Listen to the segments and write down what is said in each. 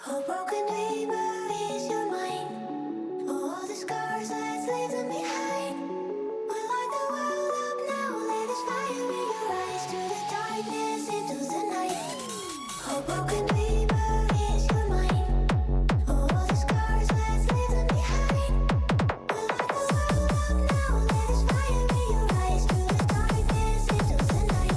A broken neighbor is your mind. All the scars that leave them behind. We light the world up now. Let us fire in your eyes to the darkness into the night. A broken neighbor is your mind. All the scars that leave them behind. We light the world up now. Let us fire in your eyes to the darkness into the night.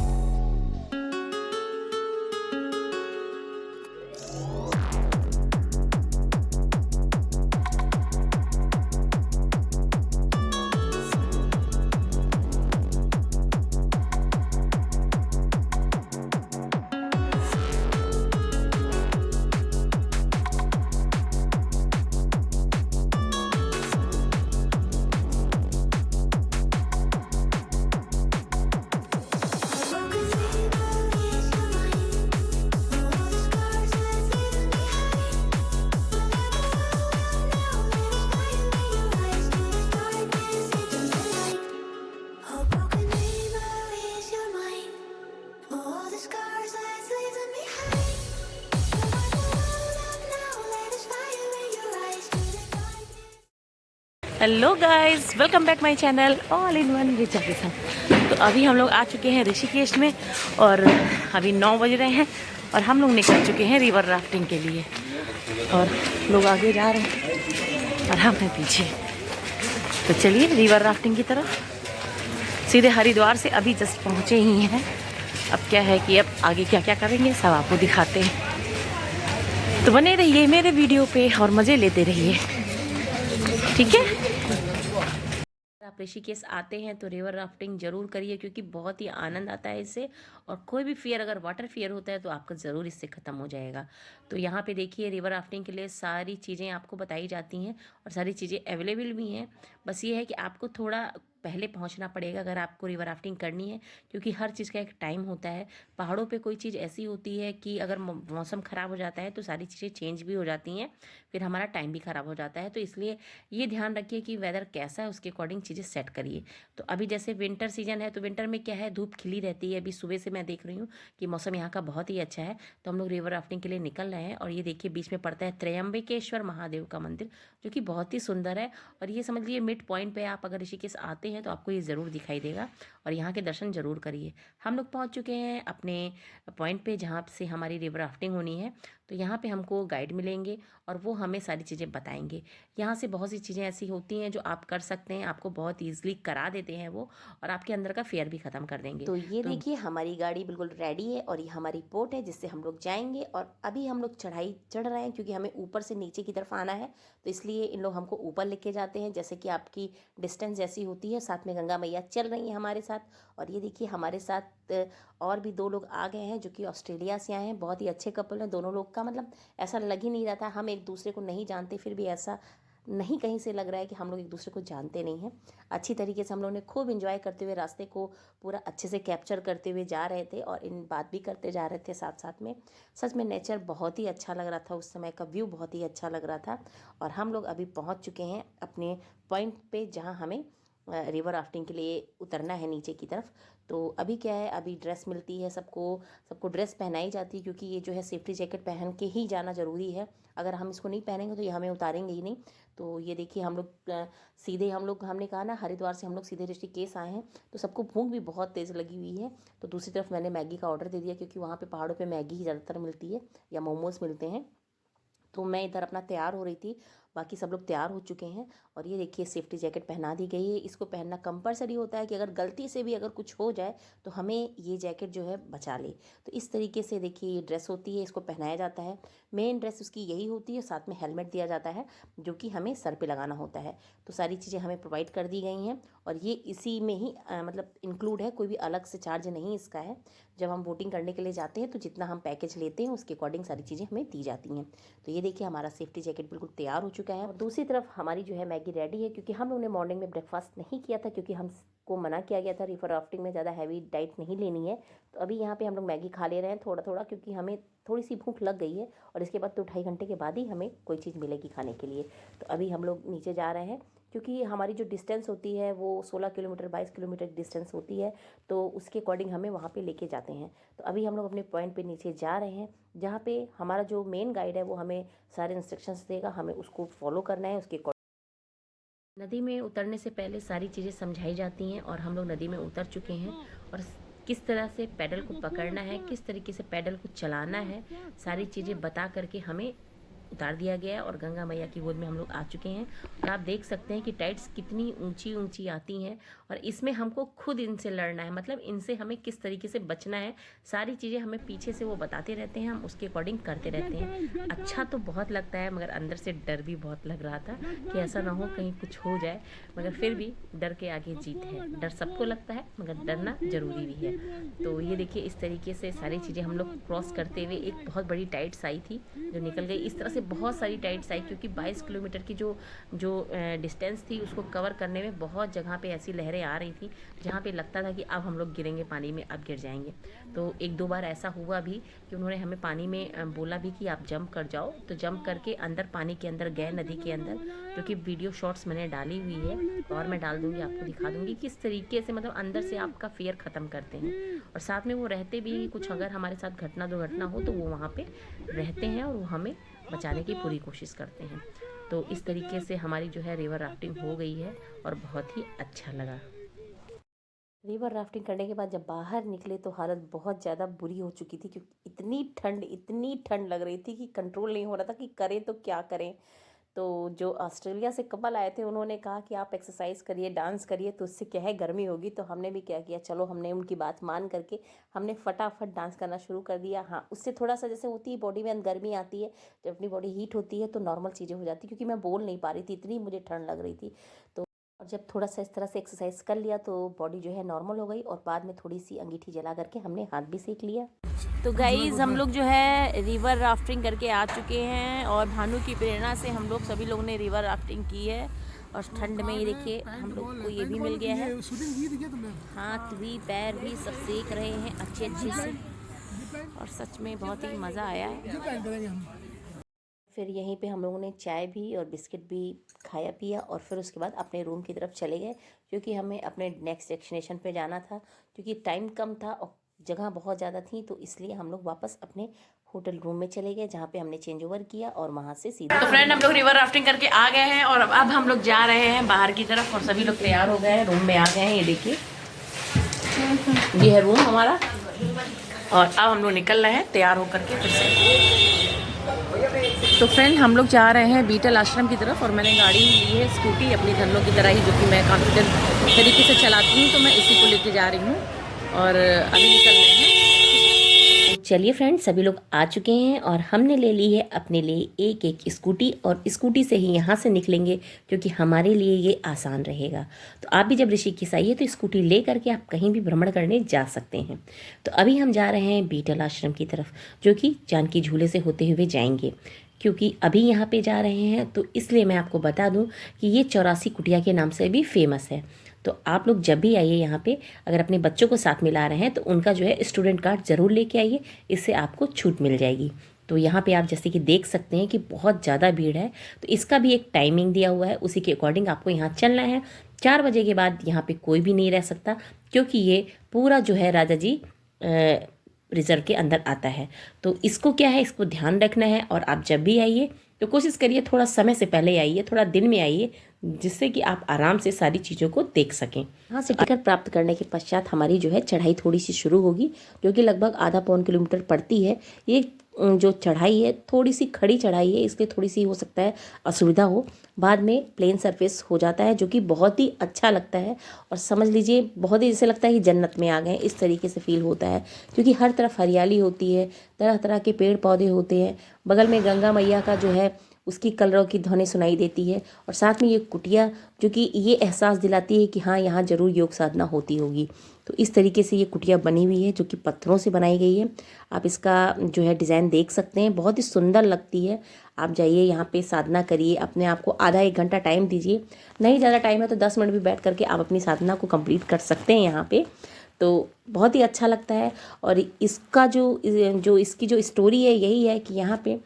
Hello guys, welcome back my channel all in one Richa के साथ। तो अभी हम लोग आ चुके हैं ऋषिकेश में और अभी 9 बज रहे हैं और हम लोग निकल चुके हैं रिवर राफ्टिंग के लिए। और लोग आगे जा रहे हैं और हम हैं पीछे। तो चलिए रिवर राफ्टिंग की तरफ। सीधे हरिद्वार से अभी जस्ट पहुँचे ही हैं। अब क्या है कि अब आगे क्या क्या करेंगे सब आपको दिखाते हैं। तो बने रहिए मेरे वीडियो पे और मज़े लेते रहिए, ठीक है। आप ऋषिकेश आते हैं तो रिवर राफ्टिंग ज़रूर करिए क्योंकि बहुत ही आनंद आता है इससे। और कोई भी फियर, अगर वाटर फियर होता है तो आपका ज़रूर इससे ख़त्म हो जाएगा। तो यहाँ पे देखिए रिवर राफ्टिंग के लिए सारी चीज़ें आपको बताई जाती हैं और सारी चीज़ें अवेलेबल भी हैं। बस ये है कि आपको थोड़ा पहले पहुंचना पड़ेगा अगर आपको रिवर राफ्टिंग करनी है, क्योंकि हर चीज़ का एक टाइम होता है। पहाड़ों पे कोई चीज़ ऐसी होती है कि अगर मौसम ख़राब हो जाता है तो सारी चीज़ें चेंज भी हो जाती हैं, फिर हमारा टाइम भी ख़राब हो जाता है। तो इसलिए ये ध्यान रखिए कि वेदर कैसा है उसके अकॉर्डिंग चीज़ें सेट करिए। तो अभी जैसे विंटर सीजन है तो विंटर में क्या है, धूप खिली रहती है। अभी सुबह से मैं देख रही हूँ कि मौसम यहाँ का बहुत ही अच्छा है। तो हम लोग रिवर राफ्टिंग के लिए निकल रहे हैं और ये देखिए बीच में पड़ता है त्र्यंबकेश्वर महादेव का मंदिर, जो कि बहुत ही सुंदर है। और ये समझ लीजिए मिड पॉइंट पे आप अगर ऋषिकेश आते हैं तो आपको ये ज़रूर दिखाई देगा और यहाँ के दर्शन ज़रूर करिए। हम लोग पहुँच चुके हैं अपने पॉइंट पे जहाँ से हमारी रिवर राफ्टिंग होनी है। तो यहाँ पे हमको गाइड मिलेंगे और वो हमें सारी चीज़ें बताएंगे। यहाँ से बहुत सी चीज़ें ऐसी होती हैं जो आप कर सकते हैं, आपको बहुत ईजिली करा देते हैं वो, और आपके अंदर का फेयर भी ख़त्म कर देंगे। तो ये देखिए हमारी गाड़ी बिल्कुल रेडी है और ये हमारी बोट है जिससे हम लोग जाएंगे। और अभी हम लोग चढ़ाई चढ़ रहे हैं क्योंकि हमें ऊपर से नीचे की तरफ आना है। तो इसलिए इन लोग हमको ऊपर लेके जाते हैं, जैसे कि आपकी डिस्टेंस जैसी होती है। साथ में गंगा मैया चल रही हैं हमारे साथ। और ये देखिए हमारे साथ और भी 2 लोग आ गए हैं जो कि ऑस्ट्रेलिया से आए हैं। बहुत ही अच्छे कपल हैं दोनों लोग का, मतलब ऐसा लग ही नहीं रहा था हम एक दूसरे को नहीं जानते, फिर भी ऐसा नहीं कहीं से लग रहा है कि हम लोग एक दूसरे को जानते नहीं हैं। अच्छी तरीके से हम लोगों ने खूब एंजॉय करते हुए रास्ते को पूरा अच्छे से कैप्चर करते हुए जा रहे थे और इन बात भी करते जा रहे थे साथ साथ में। सच में नेचर बहुत ही अच्छा लग रहा था, उस समय का व्यू बहुत ही अच्छा लग रहा था। और हम लोग अभी पहुंच चुके हैं अपने पॉइंट पे जहां हमें रिवर राफ्टिंग के लिए उतरना है नीचे की तरफ। तो अभी क्या है, अभी ड्रेस मिलती है सबको, सबको ड्रेस पहनाई जाती है क्योंकि ये जो है सेफ्टी जैकेट पहन के ही जाना ज़रूरी है। अगर हम इसको नहीं पहनेंगे तो ये हमें उतारेंगे ही नहीं। तो ये देखिए हम लोग सीधे हमने कहा ना हरिद्वार से हम लोग सीधे ऋषिकेश आए हैं। तो सबको भूख भी बहुत तेज़ लगी हुई है। तो दूसरी तरफ मैंने मैगी का ऑर्डर दे दिया क्योंकि वहाँ पे पहाड़ों पे मैगी ही ज़्यादातर मिलती है या मोमोज़ मिलते हैं। तो मैं इधर अपना तैयार हो रही थी, बाकी सब लोग तैयार हो चुके हैं। और ये देखिए सेफ्टी जैकेट पहना दी गई है। इसको पहनना कंपलसरी होता है कि अगर गलती से भी अगर कुछ हो जाए तो हमें ये जैकेट जो है बचा ले। तो इस तरीके से देखिए ये ड्रेस होती है, इसको पहनाया जाता है। मेन ड्रेस उसकी यही होती है, साथ में हेलमेट दिया जाता है जो कि हमें सर पे लगाना होता है। तो सारी चीज़ें हमें प्रोवाइड कर दी गई हैं और ये इसी में ही मतलब इंक्लूड है, कोई भी अलग से चार्ज नहीं इसका है। जब हम बोटिंग करने के लिए जाते हैं तो जितना हम पैकेज लेते हैं उसके अकॉर्डिंग सारी चीज़ें हमें दी जाती हैं। तो ये देखिए हमारा सेफ्टी जैकेट बिल्कुल तैयार हो चुका है। और दूसरी तरफ हमारी जो है मैगी रेडी है क्योंकि हम लोग ने मॉर्निंग में ब्रेकफास्ट नहीं किया था क्योंकि हमको मना किया गया था रिवर राफ्टिंग में ज़्यादा हैवी डाइट नहीं लेनी है। तो अभी यहाँ पे हम लोग मैगी खा ले रहे हैं थोड़ा थोड़ा, क्योंकि हमें थोड़ी सी भूख लग गई है और इसके बाद तो 2.5 घंटे के बाद ही हमें कोई चीज़ मिलेगी खाने के लिए। तो अभी हम लोग नीचे जा रहे हैं क्योंकि हमारी जो डिस्टेंस होती है वो 16 किलोमीटर 22 किलोमीटर डिस्टेंस होती है, तो उसके अकॉर्डिंग हमें वहाँ पे लेके जाते हैं। तो अभी हम लोग अपने पॉइंट पे नीचे जा रहे हैं, जहाँ पे हमारा जो मेन गाइड है वो हमें सारे इंस्ट्रक्शंस देगा, हमें उसको फॉलो करना है। उसके नदी में उतरने से पहले सारी चीज़ें समझाई जाती हैं और हम लोग नदी में उतर चुके हैं। और किस तरह से पैडल को पकड़ना है, किस तरीके से पैडल को चलाना है, सारी चीज़ें बता करके हमें उतार दिया गया है और गंगा मैया की गोद में हम लोग आ चुके हैं। और आप देख सकते हैं कि टाइड्स कितनी ऊंची ऊंची आती हैं और इसमें हमको खुद इनसे लड़ना है, मतलब इनसे हमें किस तरीके से बचना है, सारी चीज़ें हमें पीछे से वो बताते रहते हैं, हम उसके अकॉर्डिंग करते रहते हैं। अच्छा तो बहुत लगता है, मगर अंदर से डर भी बहुत लग रहा था कि ऐसा ना हो कहीं कुछ हो जाए, मगर फिर भी डर के आगे जीत है। डर सबको लगता है, मगर डरना ज़रूरी भी है। तो ये देखिए, इस तरीके से सारी चीज़ें हम लोग क्रॉस करते हुए, एक बहुत बड़ी टाइड्स आई थी जो निकल गई। इस तरह से बहुत सारी टाइड्स आई, क्योंकि 22 किलोमीटर की जो डिस्टेंस थी उसको कवर करने में बहुत जगह पे ऐसी लहरें आ रही थी जहाँ पे लगता था कि अब हम लोग गिरेंगे पानी में, अब गिर जाएंगे। तो एक दो बार ऐसा हुआ भी कि उन्होंने हमें पानी में बोला भी कि आप जंप कर जाओ, तो जंप करके अंदर पानी के अंदर गए, नदी के अंदर, जो कि वीडियो शॉट्स मैंने डाली हुई है और मैं डाल दूँगी, आपको दिखा दूँगी किस तरीके से मतलब अंदर से आपका फियर ख़त्म करते हैं। और साथ में वो रहते भी, कुछ अगर हमारे साथ घटना दुर्घटना हो तो वो वहाँ पे रहते हैं और वो हमें बचाने की पूरी कोशिश करते हैं। तो इस तरीके से हमारी जो है रिवर राफ्टिंग हो गई है और बहुत ही अच्छा लगा। रिवर राफ्टिंग करने के बाद जब बाहर निकले तो हालत बहुत ज़्यादा बुरी हो चुकी थी, क्योंकि इतनी ठंड लग रही थी कि कंट्रोल नहीं हो रहा था कि करें तो क्या करें। तो जो ऑस्ट्रेलिया से कपल आए थे उन्होंने कहा कि आप एक्सरसाइज करिए, डांस करिए, तो उससे क्या है गर्मी होगी। तो हमने भी क्या किया, चलो हमने उनकी बात मान करके हमने फटाफट डांस करना शुरू कर दिया। हाँ, उससे थोड़ा सा जैसे होती है बॉडी में गर्मी आती है, जब अपनी बॉडी हीट होती है तो नॉर्मल चीज़ें हो जाती है, क्योंकि मैं बोल नहीं पा रही थी, इतनी मुझे ठंड लग रही थी। तो और जब थोड़ा सा इस तरह से एक्सरसाइज कर लिया तो बॉडी जो है नॉर्मल हो गई, और बाद में थोड़ी सी अंगीठी जला करके हमने हाथ भी सेक लिया। तो गाइज हम लोग जो है रिवर राफ्टिंग करके आ चुके हैं, और भानु की प्रेरणा से हम लोग सभी लोगों ने रिवर राफ्टिंग की है। और ठंड में ये देखिए हम लोग को ये भी मिल गया है, हाथ भी पैर भी सब सेक रहे हैं अच्छे से, और सच में बहुत ही मज़ा आया है। फिर यहीं पे हम लोगों ने चाय भी और बिस्किट भी खाया पिया, और फिर उसके बाद अपने रूम की तरफ चले गए, क्योंकि हमें अपने नेक्स्ट डेस्टिनेशन पे जाना था। क्योंकि टाइम कम था और जगह बहुत ज़्यादा थी, तो इसलिए हम लोग वापस अपने होटल रूम में चले गए, जहाँ पे हमने चेंज ओवर किया और वहाँ से सीधा। तो फ्रेंड, हम लोग रिवर राफ्टिंग करके आ गए हैं और अब हम लोग जा रहे हैं बाहर की तरफ, और सभी लोग तैयार हो गए हैं, रूम में आ गए हैं। ये देखिए, ये है रूम हमारा, और अब हम लोग निकल रहे हैं तैयार होकर के फिर से। तो फ्रेंड, हम लोग जा रहे हैं बीटल आश्रम की तरफ, और मैंने गाड़ी ली है स्कूटी अपनी धनों की तरह ही, जो कि मैं कॉन्फिडेंट तरीके से चलाती हूँ, तो मैं इसी को लेके जा रही हूँ और अभी निकल रहे हैं। तो चलिए फ्रेंड, सभी लोग आ चुके हैं और हमने ले ली है अपने लिए एक एक स्कूटी, और स्कूटी से ही यहाँ से निकलेंगे, क्योंकि हमारे लिए ये आसान रहेगा। तो आप भी जब ऋषिकेश आइए तो स्कूटी ले करके आप कहीं भी भ्रमण करने जा सकते हैं। तो अभी हम जा रहे हैं बीटल आश्रम की तरफ, जो कि जानकी झूले से होते हुए जाएंगे। क्योंकि अभी यहाँ पे जा रहे हैं तो इसलिए मैं आपको बता दूं कि ये 84 कुटिया के नाम से भी फेमस है। तो आप लोग जब भी आइए यहाँ पे, अगर अपने बच्चों को साथ में ला रहे हैं तो उनका जो है स्टूडेंट कार्ड ज़रूर लेके आइए, इससे आपको छूट मिल जाएगी। तो यहाँ पे आप जैसे कि देख सकते हैं कि बहुत ज़्यादा भीड़ है, तो इसका भी एक टाइमिंग दिया हुआ है, उसी के अकॉर्डिंग आपको यहाँ चलना है। 4 बजे के बाद यहाँ पे कोई भी नहीं रह सकता, क्योंकि ये पूरा जो है राजा जी रिजर्व के अंदर आता है। तो इसको क्या है, इसको ध्यान रखना है। और आप जब भी आइए तो कोशिश करिए थोड़ा समय से पहले आइए, थोड़ा दिन में आइए, जिससे कि आप आराम से सारी चीज़ों को देख सकें। यहाँ से टिकट प्राप्त करने के पश्चात हमारी जो है चढ़ाई थोड़ी सी शुरू होगी, जो कि लगभग आधा पौन किलोमीटर पड़ती है। ये जो चढ़ाई है थोड़ी सी खड़ी चढ़ाई है, इसलिए थोड़ी सी हो सकता है असुविधा हो। बाद में प्लेन सरफेस हो जाता है, जो कि बहुत ही अच्छा लगता है, और समझ लीजिए बहुत ही जैसे लगता है कि जन्नत में आ गए, इस तरीके से फील होता है। क्योंकि हर तरफ हरियाली होती है, तरह तरह के पेड़ पौधे होते हैं, बगल में गंगा मैया का जो है उसकी कलरव की ध्वनि सुनाई देती है, और साथ में ये कुटिया जो कि ये एहसास दिलाती है कि हाँ, यहाँ ज़रूर योग साधना होती होगी। तो इस तरीके से ये कुटिया बनी हुई है, जो कि पत्थरों से बनाई गई है। आप इसका जो है डिज़ाइन देख सकते हैं, बहुत ही सुंदर लगती है। आप जाइए यहाँ पे साधना करिए, अपने आप को आधा 1 घंटा टाइम दीजिए, नहीं ज़्यादा टाइम है तो 10 मिनट भी बैठ करके आप अपनी साधना को कंप्लीट कर सकते हैं यहाँ पे। तो बहुत ही अच्छा लगता है। और इसका जो इसकी जो स्टोरी है यही है कि यहाँ पे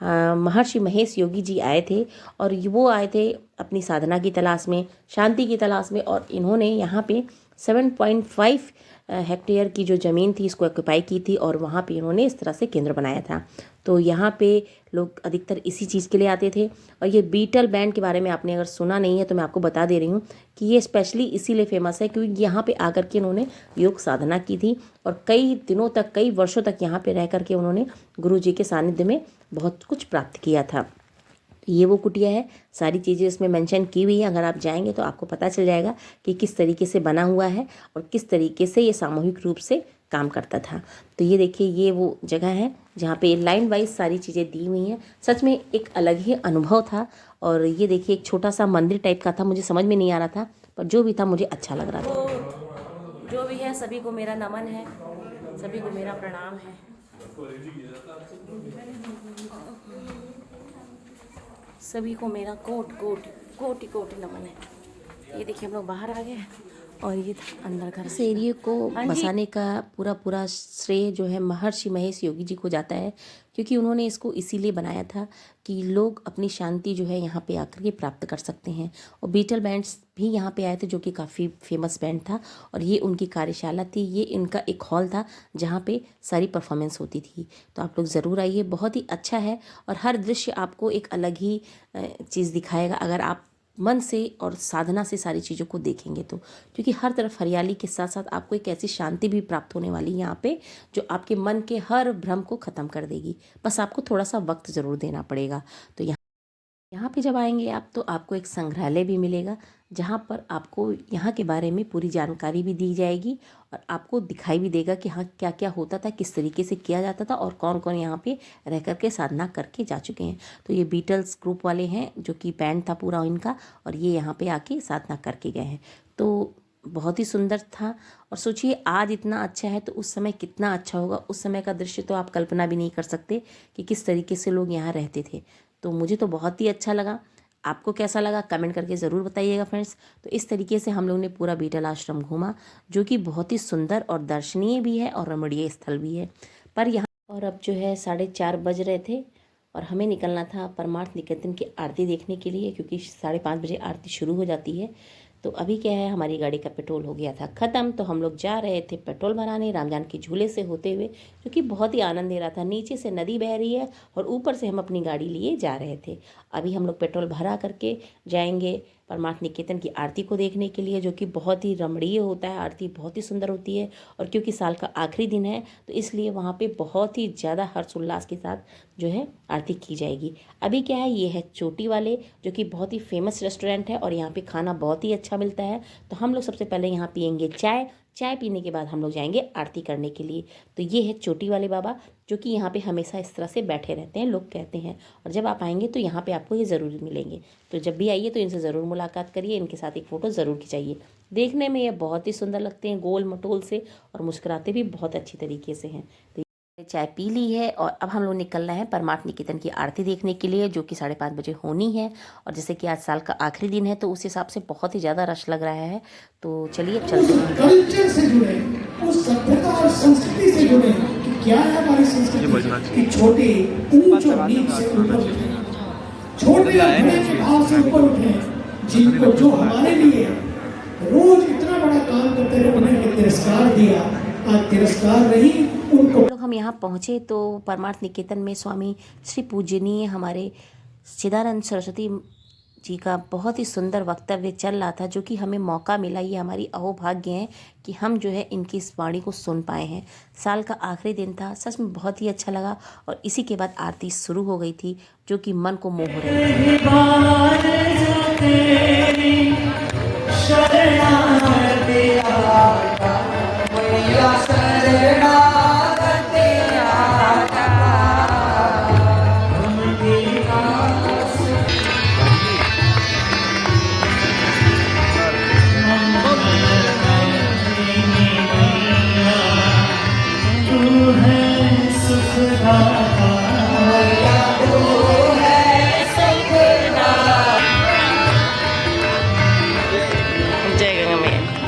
महर्षि महेश योगी जी आए थे और वो आए थे अपनी साधना की तलाश में, शांति की तलाश में, और इन्होंने यहाँ पे 7.5 हेक्टेयर की जो ज़मीन थी इसको ऑक्यूपाई की थी और वहाँ पे इन्होंने इस तरह से केंद्र बनाया था। तो यहाँ पे लोग अधिकतर इसी चीज़ के लिए आते थे। और ये बीटल बैंड के बारे में आपने अगर सुना नहीं है तो मैं आपको बता दे रही हूँ कि ये स्पेशली इसीलिए फेमस है क्योंकि यहाँ पे आकर के इन्होंने योग साधना की थी और कई दिनों तक, कई वर्षों तक यहाँ पे रह करके उन्होंने गुरु जी के सानिध्य में बहुत कुछ प्राप्त किया था। ये वो कुटिया है, सारी चीज़ें इसमें मेंशन की हुई है। अगर आप जाएंगे तो आपको पता चल जाएगा कि किस तरीके से बना हुआ है और किस तरीके से ये सामूहिक रूप से काम करता था। तो ये देखिए, ये वो जगह है जहाँ पे लाइन वाइज सारी चीज़ें दी हुई हैं। सच में एक अलग ही अनुभव था। और ये देखिए, एक छोटा सा मंदिर टाइप का था, मुझे समझ में नहीं आ रहा था, पर जो भी था मुझे अच्छा लग रहा था। तो जो भी है, सभी को मेरा नमन है, सभी को मेरा प्रणाम है। सभी को मेरा कोटि नमन है। ये देखिए, हम लोग बाहर आ गए और ये अंदर घर। इस एरिया को बसाने का पूरा श्रेय जो है महर्षि महेश योगी जी को जाता है क्योंकि उन्होंने इसको इसीलिए बनाया था कि लोग अपनी शांति जो है यहाँ पे आकर के प्राप्त कर सकते हैं। और बीटल बैंड्स भी यहाँ पे आए थे जो कि काफ़ी फेमस बैंड था और ये उनकी कार्यशाला थी। ये इनका एक हॉल था जहाँ पे सारी परफॉर्मेंस होती थी। तो आप लोग ज़रूर आइए, बहुत ही अच्छा है और हर दृश्य आपको एक अलग ही चीज़ दिखाएगा अगर आप मन से और साधना से सारी चीज़ों को देखेंगे तो। क्योंकि हर तरफ हरियाली के साथ साथ आपको एक ऐसी शांति भी प्राप्त होने वाली है यहाँ पे जो आपके मन के हर भ्रम को ख़त्म कर देगी। बस आपको थोड़ा सा वक्त ज़रूर देना पड़ेगा। तो यहाँ पे जब आएंगे आप तो आपको एक संग्रहालय भी मिलेगा जहाँ पर आपको यहाँ के बारे में पूरी जानकारी भी दी जाएगी और आपको दिखाई भी देगा कि हाँ क्या क्या होता था, किस तरीके से किया जाता था और कौन कौन यहाँ पे रह कर के साधना करके जा चुके हैं। तो ये बीटल्स ग्रुप वाले हैं जो कि बैंड था पूरा इनका और ये यहाँ पे आके साधना करके गए हैं। तो बहुत ही सुंदर था। और सोचिए, आज इतना अच्छा है तो उस समय कितना अच्छा होगा। उस समय का दृश्य तो आप कल्पना भी नहीं कर सकते कि किस तरीके से लोग यहाँ रहते थे। तो मुझे तो बहुत ही अच्छा लगा। आपको कैसा लगा कमेंट करके ज़रूर बताइएगा फ्रेंड्स। तो इस तरीके से हम लोग ने पूरा बीटल आश्रम घूमा जो कि बहुत ही सुंदर और दर्शनीय भी है और रमणीय स्थल भी है। पर यहाँ और अब जो है 4:30 बज रहे थे और हमें निकलना था परमार्थ निकेतन की आरती देखने के लिए क्योंकि 5:30 बजे आरती शुरू हो जाती है। तो अभी क्या है, हमारी गाड़ी का पेट्रोल हो गया था ख़त्म। तो हम लोग जा रहे थे पेट्रोल भराने रामजान के झूले से होते हुए जो कि बहुत ही आनंद दे रहा था। नीचे से नदी बह रही है और ऊपर से हम अपनी गाड़ी लिए जा रहे थे। अभी हम लोग पेट्रोल भरा करके जाएंगे परमार्थ निकेतन की आरती को देखने के लिए जो कि बहुत ही रमणीय होता है। आरती बहुत ही सुंदर होती है और क्योंकि साल का आखिरी दिन है तो इसलिए वहाँ पे बहुत ही ज़्यादा हर्षोल्लास के साथ जो है आरती की जाएगी। अभी क्या है, ये है चोटी वाले जो कि बहुत ही फेमस रेस्टोरेंट है और यहाँ पे खाना बहुत ही अच्छा मिलता है। तो हम लोग सबसे पहले यहाँ पियेंगे चाय पीने के बाद हम लोग जाएंगे आरती करने के लिए। तो ये है चोटी वाले बाबा जो कि यहाँ पे हमेशा इस तरह से बैठे रहते हैं, लोग कहते हैं। और जब आप आएंगे तो यहाँ पे आपको ये ज़रूर मिलेंगे। तो जब भी आइए तो इनसे ज़रूर मुलाकात करिए, इनके साथ एक फ़ोटो ज़रूर खिंचाइए। देखने में ये बहुत ही सुंदर लगते हैं, गोल मटोल से, और मुस्कुराते भी बहुत अच्छी तरीके से हैं। तो चाय पी ली है और अब हम लोग निकलना है परमार्थ निकेतन की आरती देखने के लिए जो कि 5:30 बजे होनी है। और जैसे कि आज साल का आखिरी दिन है तो उस हिसाब से बहुत ही ज़्यादा रश लग रहा है। तो चलिए चलते हैं। कल्चर से जुड़े, उस सभ्यता और संस्कृति से जुड़े कि क्या है हमारी संस्कृति कि छोटे ऊंच और नीच से ऊपर उठे, छोटे और बड़े के भाव से ऊपर उठे, जिनको जो हमारे लिए रोज इतना बड़ा काम करते रहे उन्हें तिरस्कार दिया, आज तिरस्कार नहीं उनको। हम यहाँ पहुँचे तो परमार्थ निकेतन में स्वामी श्री पूजनीय हमारे चिदानंद सरस्वती जी का बहुत ही सुंदर वक्तव्य चल रहा था जो कि हमें मौका मिला। ये हमारी अहोभाग्य है कि हम जो है इनकी इस वाणी को सुन पाए हैं। साल का आखिरी दिन था, सच में बहुत ही अच्छा लगा। और इसी के बाद आरती शुरू हो गई थी जो कि मन को मोह रही जय गंगा मैया।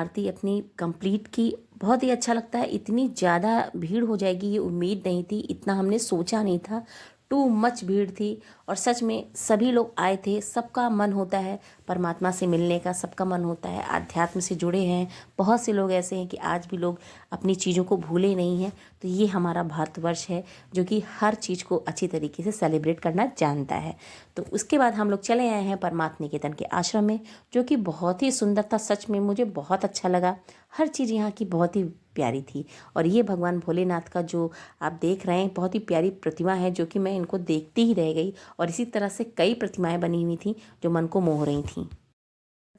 आरती अपनी कंप्लीट की। बहुत ही अच्छा लगता है। इतनी ज़्यादा भीड़ हो जाएगी ये उम्मीद नहीं थी, इतना हमने सोचा नहीं था। टू मच भीड़ थी और सच में सभी लोग आए थे। सबका मन होता है परमात्मा से मिलने का, सबका मन होता है आध्यात्म से जुड़े हैं। बहुत से लोग ऐसे हैं कि आज भी लोग अपनी चीज़ों को भूले नहीं हैं। तो ये हमारा भारतवर्ष है जो कि हर चीज़ को अच्छी तरीके से सेलिब्रेट करना जानता है। तो उसके बाद हम लोग चले आए हैं परमात्मा निकेतन के आश्रम में, जो कि बहुत ही सुंदर था। सच में मुझे बहुत अच्छा लगा। हर चीज़ यहाँ की बहुत ही प्यारी थी। और ये भगवान भोलेनाथ का जो आप देख रहे हैं बहुत ही प्यारी प्रतिमा है, जो कि मैं इनको देखती ही रह गई। और इसी तरह से कई प्रतिमाएं बनी हुई थी जो मन को मोह रही थी।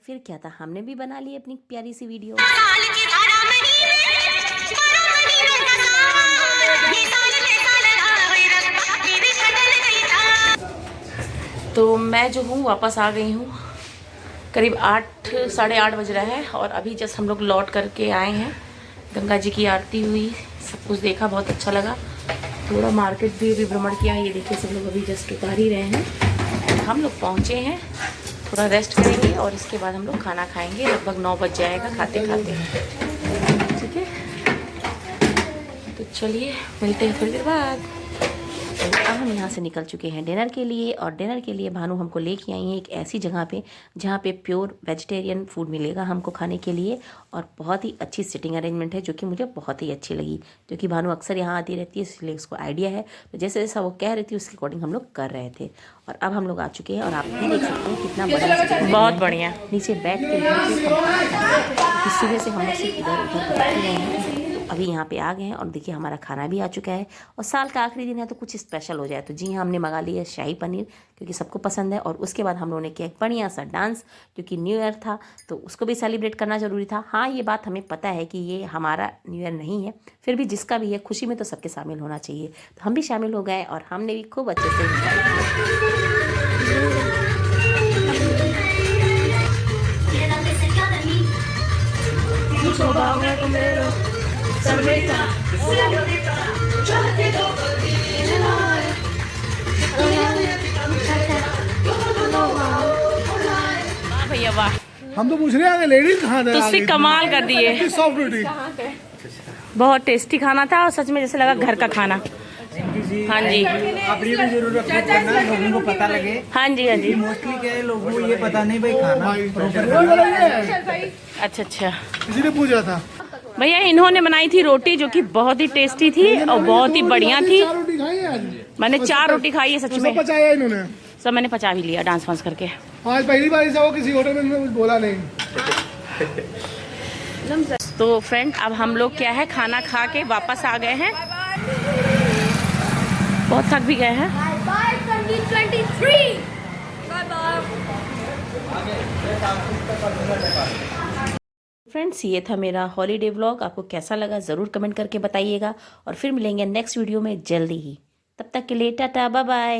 फिर क्या था, हमने भी बना ली अपनी प्यारी सी वीडियो। तो मैं जो हूँ वापस आ गई हूँ। करीब 8 साढ़े 8 बज रहा है और अभी जस्ट हम लोग लौट करके आए हैं। गंगा जी की आरती हुई, सब कुछ देखा, बहुत अच्छा लगा। थोड़ा मार्केट भी भ्रमण किया। ये देखिए सब लोग अभी जस्ट उतार ही रहे हैं। हम लोग पहुँचे हैं, थोड़ा रेस्ट करेंगे और इसके बाद हम लोग खाना खाएंगे। लगभग 9 बज जाएगा खाते खाते। ठीक है, तो चलिए मिलते हैं थोड़ी देर बाद। तो अब हम यहाँ से निकल चुके हैं डिनर के लिए। और डिनर के लिए भानु हमको लेके आई हैं एक ऐसी जगह पे जहाँ पे प्योर वेजिटेरियन फूड मिलेगा हमको खाने के लिए। और बहुत ही अच्छी सिटिंग अरेंजमेंट है जो कि मुझे बहुत ही अच्छी लगी, क्योंकि भानु अक्सर यहाँ आती रहती है इसलिए उसको आइडिया है। तो जैसे जैसा वो कह रही थी उसके अकॉर्डिंग हम लोग कर रहे थे। और अब हम लोग आ चुके हैं और आप भी देख सकते हैं कितना बड़ा, बहुत बढ़िया। नीचे बैठ के सुबह से हम लोग सिर्फ इधर उधर बैठे रहे हैं। अभी यहाँ पे आ गए हैं और देखिए हमारा खाना भी आ चुका है। और साल का आखिरी दिन है तो कुछ स्पेशल हो जाए। तो जी हाँ, हमने मंगा लिया शाही पनीर क्योंकि सबको पसंद है। और उसके बाद हम लोगों ने किया एक बढ़िया सा डांस, क्योंकि न्यू ईयर था तो उसको भी सेलिब्रेट करना ज़रूरी था। हाँ, ये बात हमें पता है कि ये हमारा न्यू ईयर नहीं है, फिर भी जिसका भी है खुशी में तो सबके शामिल होना चाहिए। तो हम भी शामिल हो गए और हमने भी खूब अच्छे से भैया वाह, हम तो पूछ रहे हैं लेडीज कहाँ थे? तुझसे कमाल कर दिए। सॉफ्ट रोटी बहुत टेस्टी खाना था और सच में जैसे लगा घर का खाना। हाँ जी, अपनी भी जरूर अपडेट करना, लोगों को पता लगे। हाँ जी, हाँ जी। मोस्टली क्या है, लोगों को ये पता नहीं भाई खाना अच्छा अच्छा, इसीलिए पूछ रहा था। भैया इन्होंने बनाई थी रोटी जो कि बहुत ही टेस्टी थी और बहुत ही बढ़िया थी। 4 रोटी खाई है आज। मैंने 4 रोटी खाई है सच में। पचाया इन्होंने, सब मैंने पचा भी लिया डांस वांस करके। आज पहली बार ऐसा हो किसी होटल में इन्होंने कुछ बोला नहीं। तो फ्रेंड अब हम लोग क्या है खाना खा के वापस आ गए हैं। बहुत थक भी गए हैं। Bye 2023. Bye bye. फ्रेंड्स, ये था मेरा हॉलीडे व्लॉग। आपको कैसा लगा ज़रूर कमेंट करके बताइएगा। और फिर मिलेंगे नेक्स्ट वीडियो में जल्दी ही। तब तक के लिए टाटा, बाय बाय।